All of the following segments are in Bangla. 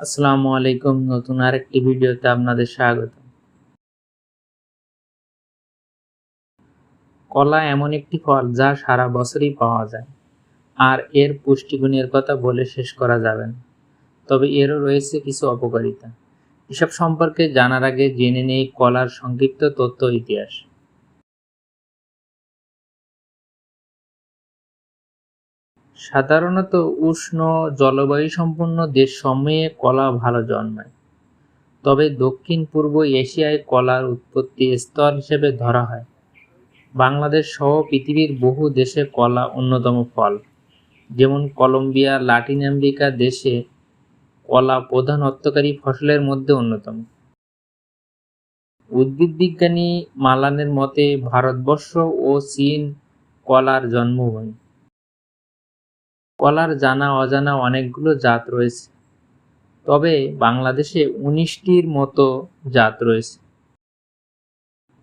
আসসালামু আলাইকুম। নতুন আরেকটি ভিডিওতে আপনাদের স্বাগত। কলা এমন একটি ফল যা সারা বছরই পাওয়া যায়, আর এর পুষ্টিগুণের কথা বলে শেষ করা যাবে না। তবে এরও রয়েছে কিছু অপকারিতা। এসব সম্পর্কে জানার আগে জেনে নেই কলার সংক্ষিপ্ত তথ্য ও ইতিহাস। সাধারণত উষ্ণ জলবায়ু সম্পন্ন দেশসমূহে কলা ভালো জন্মায়, তবে দক্ষিণ পূর্ব এশিয়ায় কলার উৎপত্তি স্থল হিসেবে ধরা হয়। বাংলাদেশ সহ পৃথিবীর বহু দেশে কলা অন্যতম ফল। যেমন কলম্বিয়া, লাতিন আমেরিকা দেশে কলা প্রধান অর্থকরী ফসলের মধ্যে অন্যতম। উদ্ভিদবিজ্ঞানী মালানের মতে ভারতবর্ষ ও চীন কলার জন্মভূমি। কলার জানা অজানা অনেকগুলো জাত রয়েছে, তবে বাংলাদেশে 19টির মতো জাত রয়েছে।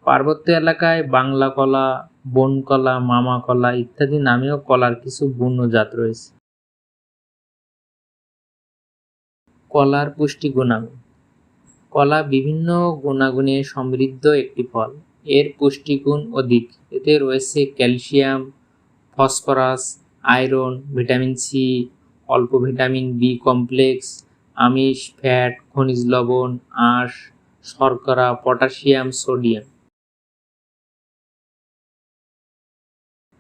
পার্বত্য এলাকায় বাংলা কলা, বন কলা, মামা কলা ইত্যাদি নামেও কলার কিছু বন্য জাত রয়েছে। কলার পুষ্টি গুণাগুণ। কলা বিভিন্ন গুণাগুণে সমৃদ্ধ একটি ফল। এর পুষ্টিগুণ অধিক। এতে রয়েছে calcium, phosphorus, iron, vitamin C, অল্প ভিটামিন বি কমপ্লেক্স, আমিষ, ফ্যাট, খনিজ লবণ, আঁশ, শর্করা, পটাশিয়াম, সোডিয়াম।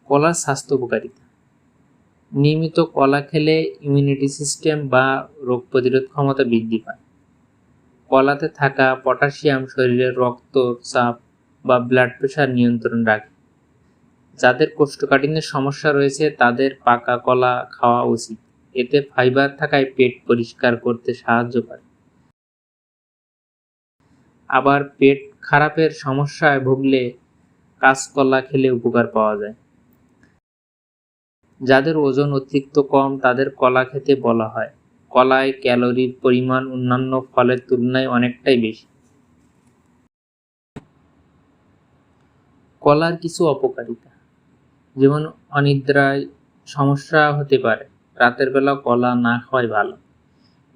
কলার স্বাস্থ্য উপকারিতা। নিয়মিত কলা খেলে ইমিউনিটি সিস্টেম বা রোগ প্রতিরোধ ক্ষমতা বৃদ্ধি পায়। কলাতে থাকা পটাশিয়াম শরীরের রক্তচাপ বা ব্লাড প্রেশার নিয়ন্ত্রণ রাখে। যাদের কোষ্ঠকাঠিন্যের সমস্যা রয়েছে তাদের পাকা কলা খাওয়া উচিত। এতে ফাইবার থাকায় পেট পরিষ্কার করতে সাহায্য করে। আবার পেট খারাপের সমস্যায় ভুগলে কাঁচকলা খেলে উপকার পাওয়া যায়। যাদের ওজন অতিরিক্ত কম তাদের কলা খেতে বলা হয়। কলায় ক্যালোরির পরিমাণ অন্যান্য ফলের তুলনায় অনেকটাই বেশি। কলার কিছু অপকারিতা, যেমন অনিদ্রায় সমস্যা হতে পারে। রাতের বেলা কলা না খাওয়াই ভালো।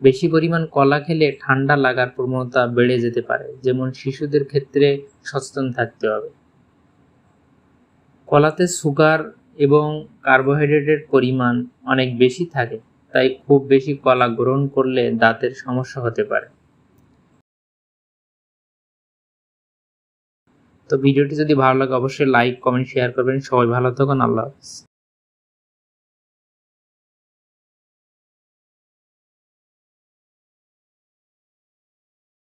বেশি পরিমাণ কলা খেলে ঠান্ডা লাগার প্রবণতা বেড়ে যেতে পারে, যেমন শিশুদের ক্ষেত্রে সচেতন থাকতে হবে। কলাতে সুগার এবং কার্বোহাইড্রেটের পরিমাণ অনেক বেশি থাকে, তাই খুব বেশি কলা গ্রহণ করলে দাঁতের সমস্যা হতে পারে। তো ভিডিওটি যদি ভালো লাগে অবশ্যই লাইক, কমেন্ট, শেয়ার করবেন। সবাই ভালো থাকুন। আল্লাহ হাফেজ।